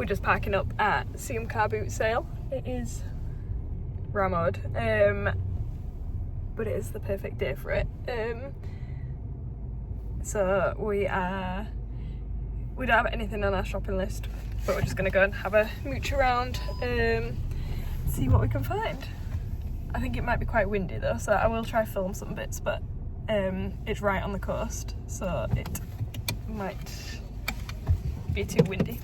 We're just parking up at Seaham Carboot sale. It is rammed, but it is the perfect day for it. So we don't have anything on our shopping list, but we're just gonna go and have a mooch around, see what we can find. I think it might be quite windy though, so I will try film some bits, but it's right on the coast, so it might be too windy.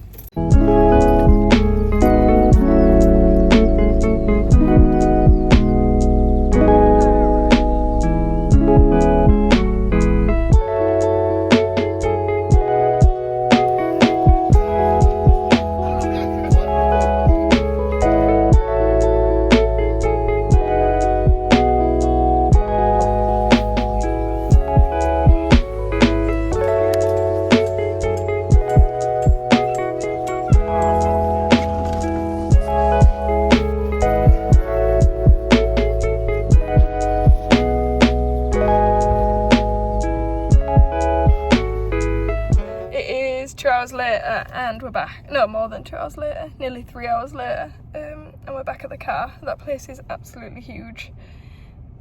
Later and we're back. No, more than 2 hours later, nearly 3 hours later, and we're back at the car. That place is absolutely huge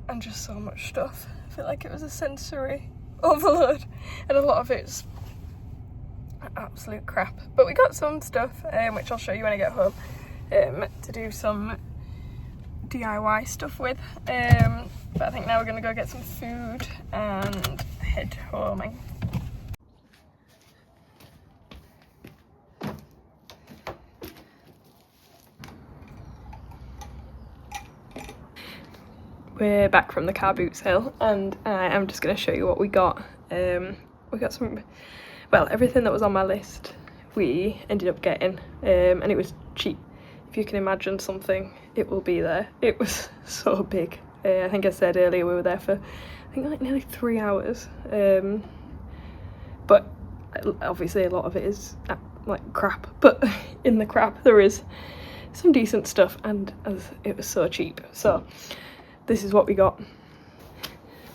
and just so much stuff. I feel like it was a sensory overload and a lot of it's absolute crap, but we got some stuff which I'll show you when I get home, to do some DIY stuff with, but I think now we're gonna go get some food and head home. We're back from the car boot sale and I'm just going to show you what we got. We got some, well, everything that was on my list we ended up getting, and it was cheap. If you can imagine something, it will be there. It was so big. I think I said earlier we were there for, I think like nearly 3 hours. But obviously a lot of it is like crap, but in the crap there is some decent stuff, and it was so cheap. So this is what we got.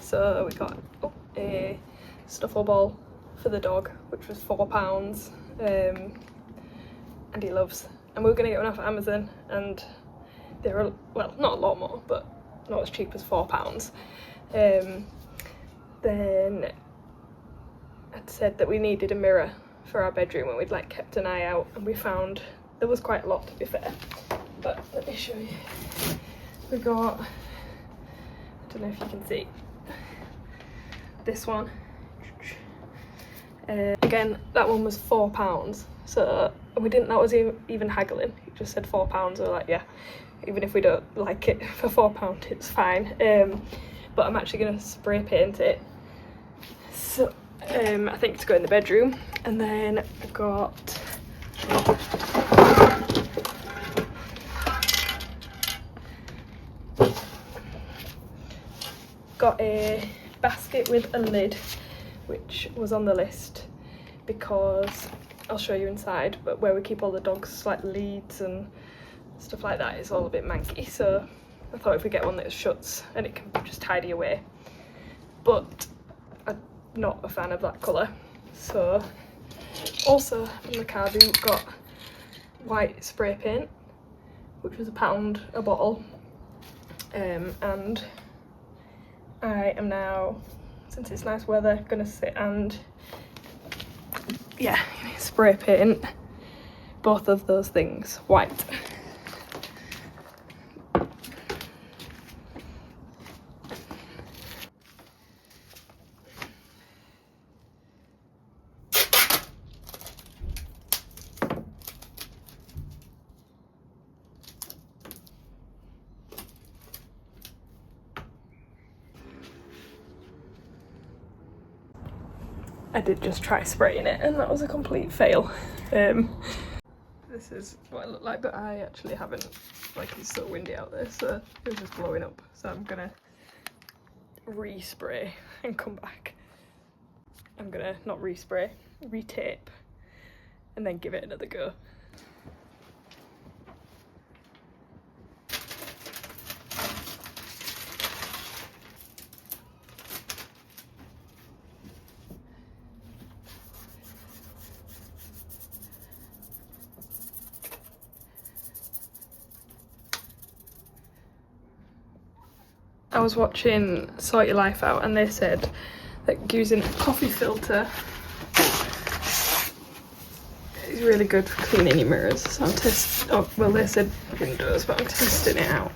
So we got a stuffle ball for the dog, which was £4, and he loves. And we were going to get one off Amazon, and they were, well, not a lot more, but not as cheap as £4. Then I'd said that we needed a mirror for our bedroom, and we'd like kept an eye out, and we found there was quite a lot, to be fair. But let me show you. We got, I don't know if you can see this one. Again, that one was £4, so we didn't, that was even haggling. It just said £4. We were like, yeah, even if we don't like it for £4, it's fine. But I'm actually going to spray paint it, so I think to go in the bedroom. And then I've got a basket with a lid, which was on the list because I'll show you inside, but where we keep all the dogs' like leads and stuff like that is all a bit manky, so I thought if we get one that shuts and it can just tidy away. But I'm not a fan of that colour. So also from the car boot got white spray paint, which was £1 a bottle, and I am now, since it's nice weather, gonna sit and spray paint both of those things white. I did just try spraying it and that was a complete fail. This is what it looked like, but I actually haven't, like, it's so windy out there, so it was just blowing up. So I'm gonna respray and come back. I'm gonna not respray, retape, and then give it another go. I was watching Sort Your Life Out and they said that using a coffee filter is really good for cleaning your mirrors. So I'm they said windows, but I'm testing it out.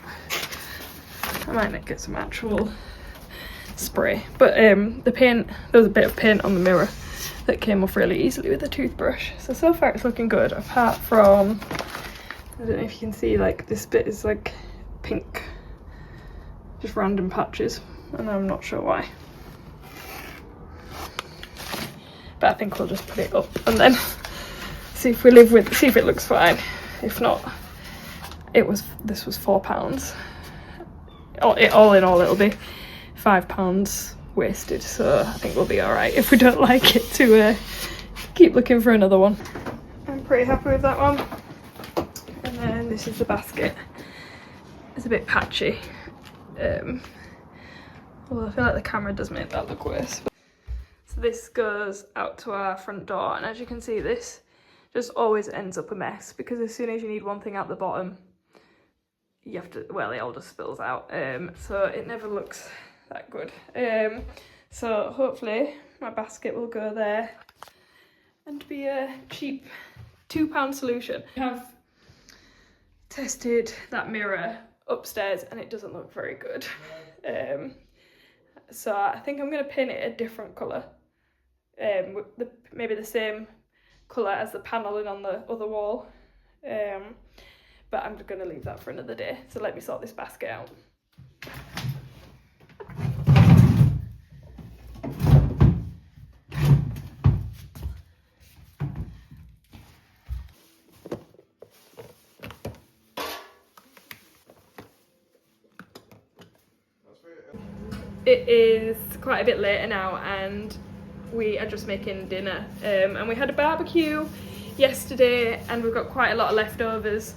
I might get some actual spray, but the paint, there was a bit of paint on the mirror that came off really easily with the toothbrush. So far it's looking good, apart from, I don't know if you can see, like this bit is like pink, just random patches, and I'm not sure why. But I think we'll just put it up and then see if it looks fine. If not, this was £4. All in all, it'll be £5 wasted, so I think we'll be alright if we don't like it to keep looking for another one. I'm pretty happy with that one. And then this is the basket. It's a bit patchy, although I feel like the camera does make that look worse. So this goes out to our front door, and as you can see, this just always ends up a mess, because as soon as you need one thing out the bottom, you have to, well, it all just spills out, so it never looks that good. So hopefully my basket will go there and be a cheap £2 solution. I have tested that mirror upstairs and it doesn't look very good. So I think I'm going to paint it a different colour, maybe the same colour as the panelling on the other wall, but I'm just going to leave that for another day. So let me sort this basket out. It is quite a bit later now and we are just making dinner, and we had a barbecue yesterday and we've got quite a lot of leftovers.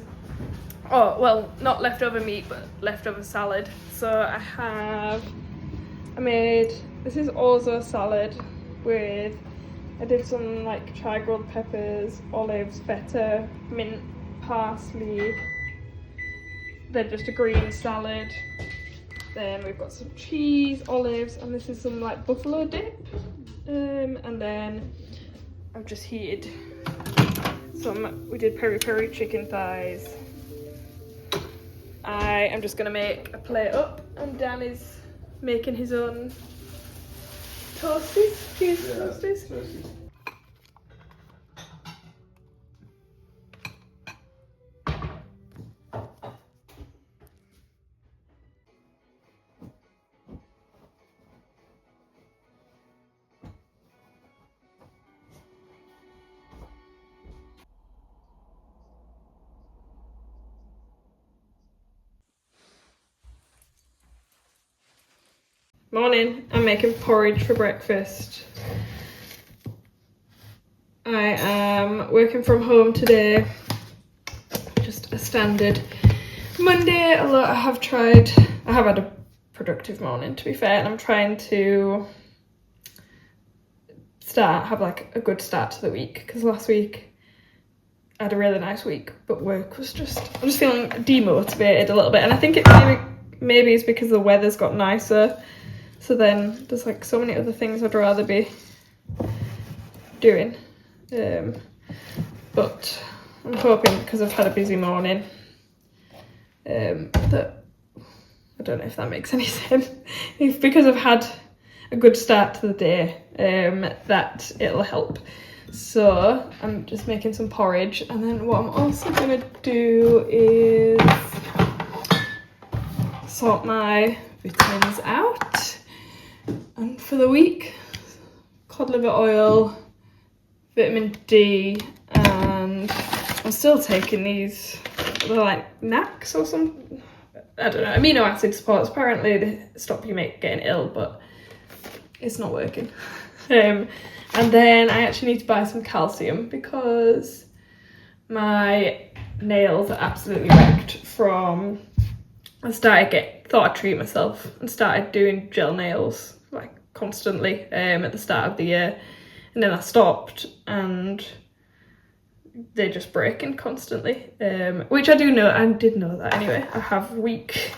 Oh, well, not leftover meat, but leftover salad. So I made, this is orzo salad with, I did some like tri-grilled peppers, olives, feta, mint, parsley, then just a green salad. Then we've got some cheese, olives, and this is some like buffalo dip. And then I've just heated we did peri-peri chicken thighs. I am just gonna make a plate up, and Dan is making his own toasties. Toasties. Morning, I'm making porridge for breakfast. I am working from home today, just a standard Monday, although I have had a productive morning, to be fair, and I'm trying to have like a good start to the week, because last week I had a really nice week, but work was I'm just feeling demotivated a little bit, and I think it maybe it's because the weather's got nicer. So then there's like so many other things I'd rather be doing. But I'm hoping, because I've had a busy morning, that, I don't know if that makes any sense, because I've had a good start to the day, that it'll help. So I'm just making some porridge, and then what I'm also going to do is sort my vitamins out. And for the week, cod liver oil, vitamin D, and I'm still taking these, they're like NACs or something, I don't know, amino acid supports. Apparently they stop you getting ill, but it's not working. And then I actually need to buy some calcium, because my nails are absolutely wrecked from, thought I'd treat myself and started doing gel nails like constantly at the start of the year, and then I stopped and they're just breaking constantly, which I did know that anyway. I have weak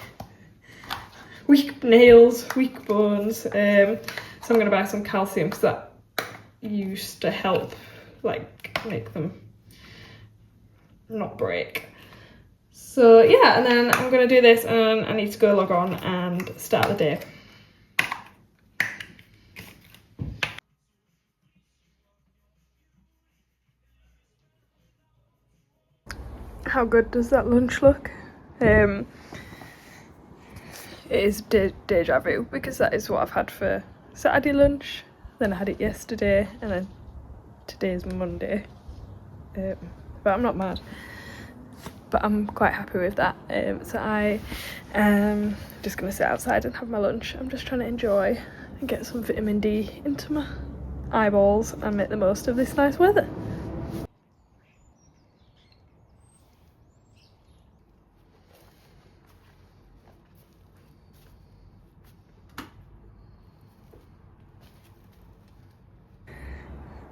weak nails, weak bones. So I'm gonna buy some calcium because that used to help like make them not break. So yeah, and then I'm gonna do this and I need to go log on and start the day. How good does that lunch look? It is deja vu because that is what I've had for Saturday lunch, then I had it yesterday, and then today's Monday. But I'm not mad, but I'm quite happy with that. So I am just gonna sit outside and have my lunch. I'm just trying to enjoy and get some vitamin D into my eyeballs and make the most of this nice weather.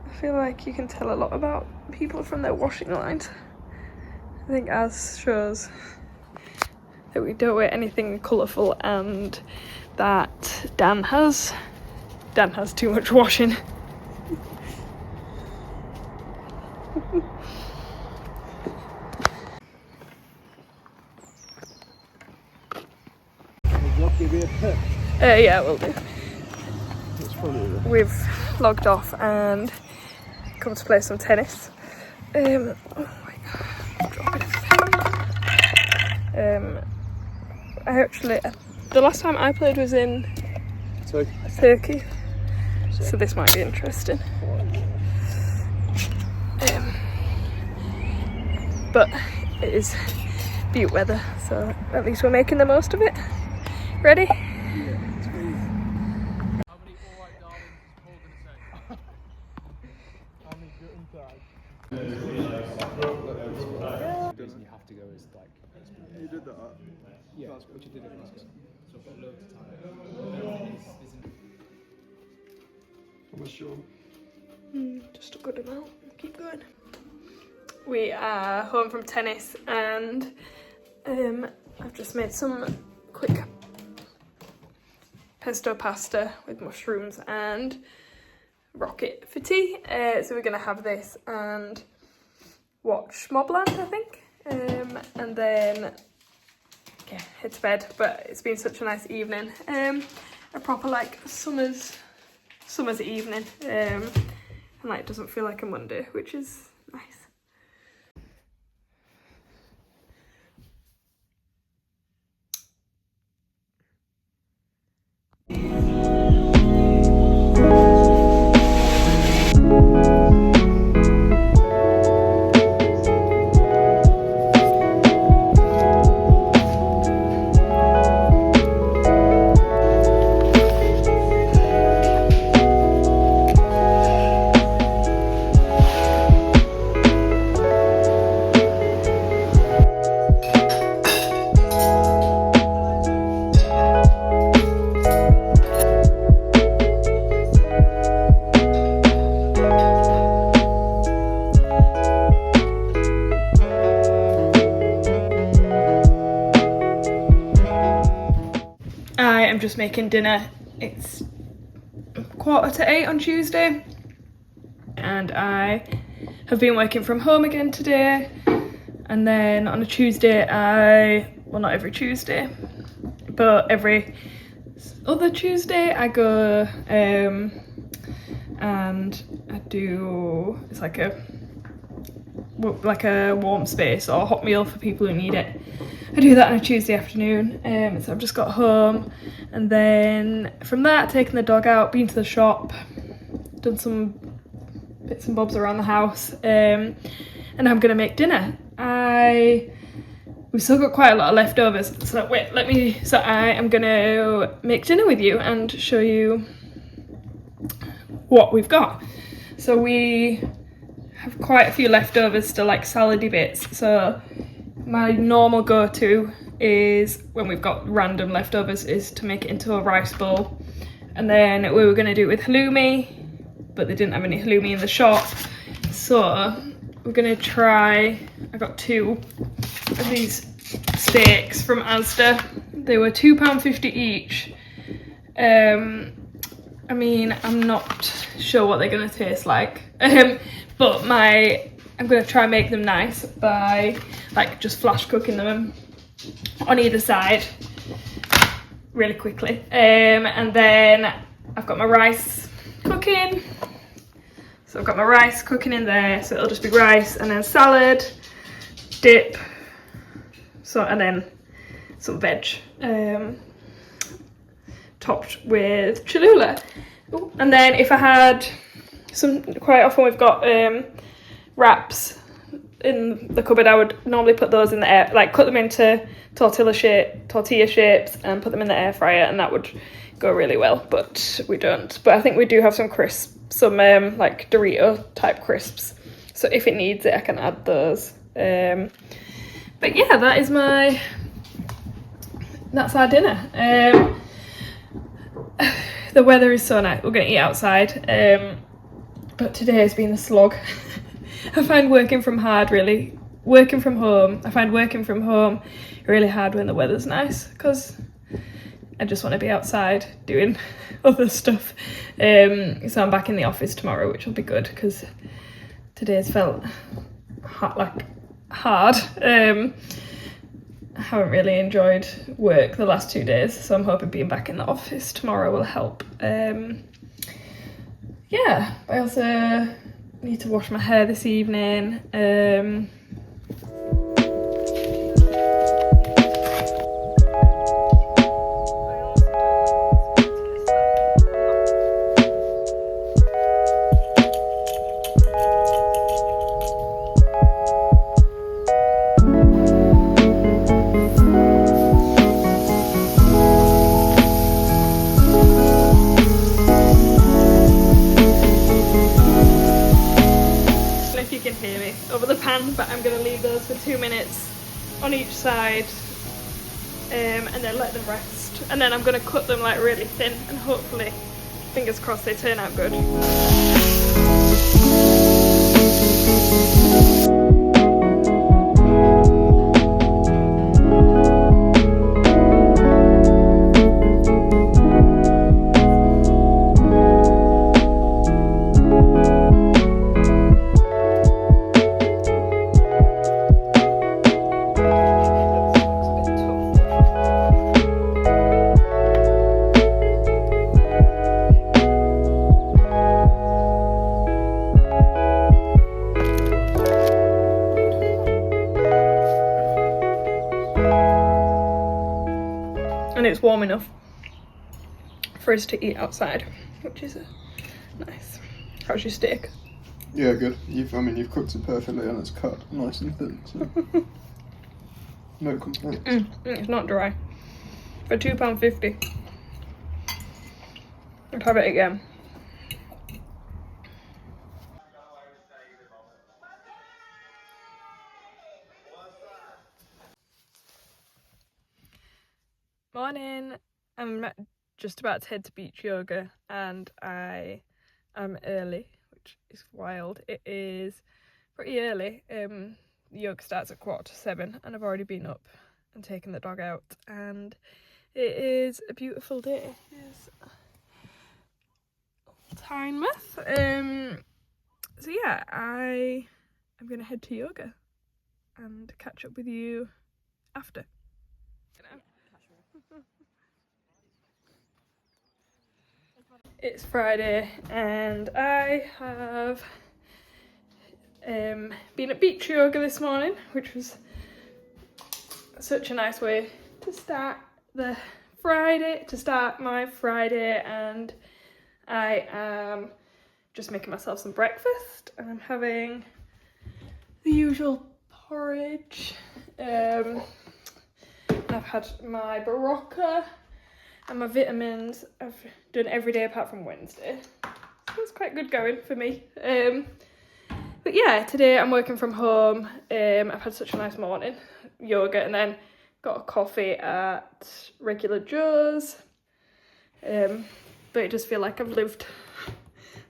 I feel like you can tell a lot about people from their washing lines. I think ours shows that we don't wear anything colourful and that Dan has too much washing. Yeah, we'll do. We've logged off and come to play some tennis. Oh my god, I'm dropping everything. The last time I played was in Turkey, so this might be interesting. But it is beaut weather, so at least we're making the most of it. Ready? You have to go as like. You did that? Yeah, which you did it last time. So I've got loads of time. How much you Just a good amount. Keep going. We are home from tennis and I've just made some quick pesto pasta with mushrooms and rocket for tea. So we're gonna have this and watch Mobland, I think, and then head to bed. But it's been such a nice evening, a proper like summer's evening, and like it doesn't feel like a Monday, which is nice. I'm just making dinner. It's 7:45 on Tuesday and I have been working from home again today, and then on a Tuesday well, not every Tuesday, but every other Tuesday I go and I do, it's like a warm space or hot meal for people who need it. I do that on a Tuesday afternoon. So I've just got home, and then from that taken the dog out, been to the shop, done some bits and bobs around the house, and I'm gonna make dinner. We've still got quite a lot of leftovers, so I am gonna make dinner with you and show you what we've got. So we have quite a few leftovers still, like salady bits. So my normal go-to is, when we've got random leftovers, is to make it into a rice bowl. And then we were going to do it with halloumi, but they didn't have any halloumi in the shop. So we're gonna try, I got 2 of these steaks from Asda. They were £2.50 each. I mean, I'm not sure what they're gonna taste like, but I'm gonna try and make them nice by like just flash cooking them on either side really quickly. And then I've got my rice cooking. So I've got my rice cooking in there, so it'll just be rice and then salad, dip, and then some veg, topped with Cholula. Ooh. And then if I had quite often we've got wraps in the cupboard, I would normally put those in the air, like cut them into tortilla shapes and put them in the air fryer, and that would go really well, but we don't. But I think we do have some crisps, some like Dorito type crisps, so if it needs it I can add those. But yeah, that's our dinner. The weather is so nice. We're gonna eat outside, but today has been a slog. I find working from home really hard when the weather's nice, because I just want to be outside doing other stuff. So I'm back in the office tomorrow, which will be good, because today's felt hard. I haven't really enjoyed work the last 2 days, so I'm hoping being back in the office tomorrow will help. Yeah, I also need to wash my hair this evening. But I'm going to leave those for 2 minutes on each side, and then let them rest, and then I'm going to cut them like really thin, and hopefully, fingers crossed, they turn out good. And it's warm enough for us to eat outside, which is nice. How's your steak? Yeah, good. You've cooked it perfectly and it's cut nice and thin, so no complaints. It's not dry. For £2.50. I'd have it again. Morning. I'm just about to head to beach yoga, and I am early, which is wild. It is pretty early. Yoga starts at 7:15, and I've already been up and taken the dog out, and it is a beautiful day. It's Tynemouth. So yeah, I am gonna head to yoga and catch up with you after. It's Friday and I have been at beach yoga this morning, which was such a nice way to start my Friday, and I am just making myself some breakfast, and I'm having the usual porridge. I've had my Barocca and my vitamins. I've done every day apart from Wednesday, so it's quite good going for me. But yeah, today I'm working from home. I've had such a nice morning, yoga, and then got a coffee at Regular Joe's. But it just feel like I've lived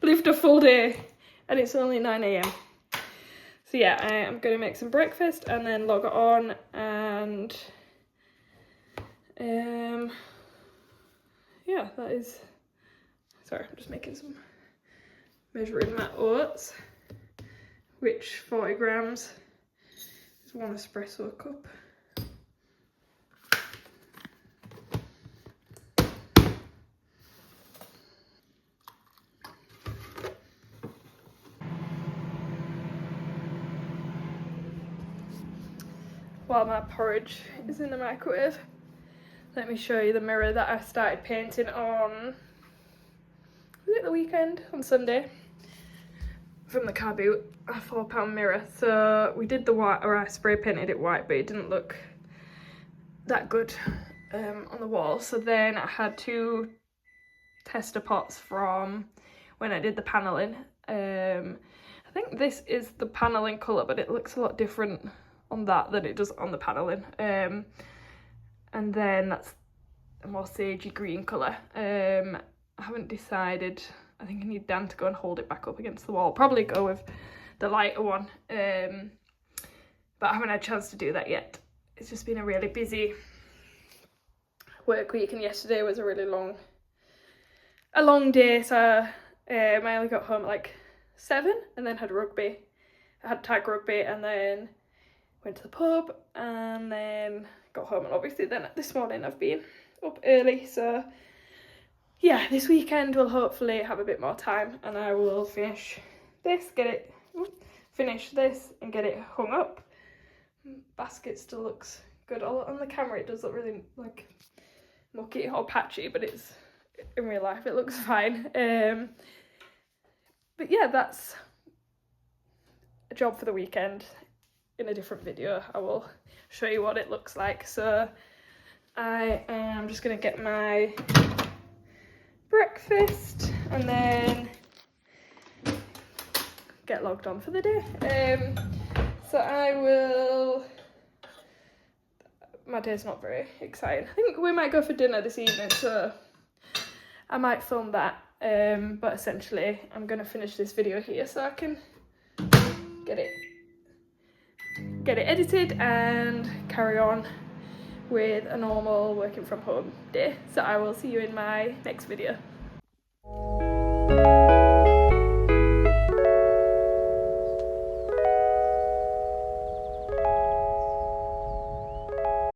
a full day, and it's only 9 AM. So yeah, I am going to make some breakfast and then log it on, and yeah, that is, sorry, I'm just making some, measuring my oats, which 40 grams is 1 espresso cup. While my porridge is in the microwave, let me show you the mirror that I started painting on, was it the weekend? On Sunday, from the Carboot, a £4 mirror. So we did the white, or I spray painted it white, but it didn't look that good on the wall. So then I had 2 tester pots from when I did the panelling. I think this is the panelling colour, but it looks a lot different on that than it does on the panelling. And then that's a more sagey green colour. I haven't decided. I think I need Dan to go and hold it back up against the wall. Probably go with the lighter one, but I haven't had a chance to do that yet. It's just been a really busy work week, and yesterday was a really long day, so I only got home at like 7 and then had rugby. I had tag rugby and then went to the pub and then got home, and obviously then this morning I've been up early. So yeah, this weekend we'll hopefully have a bit more time and I will finish this and get it hung up. Basket still looks good. On the camera it does look really like mucky or patchy, but it's in real life it looks fine. But yeah, that's a job for the weekend. In a different video I will show you what it looks like. So I am just going to get my breakfast and then get logged on for the day. So I will, my day's not very exciting. I think we might go for dinner this evening, so I might film that, but essentially I'm going to finish this video here so I can get it edited and carry on with a normal working from home day. So I will see you in my next video.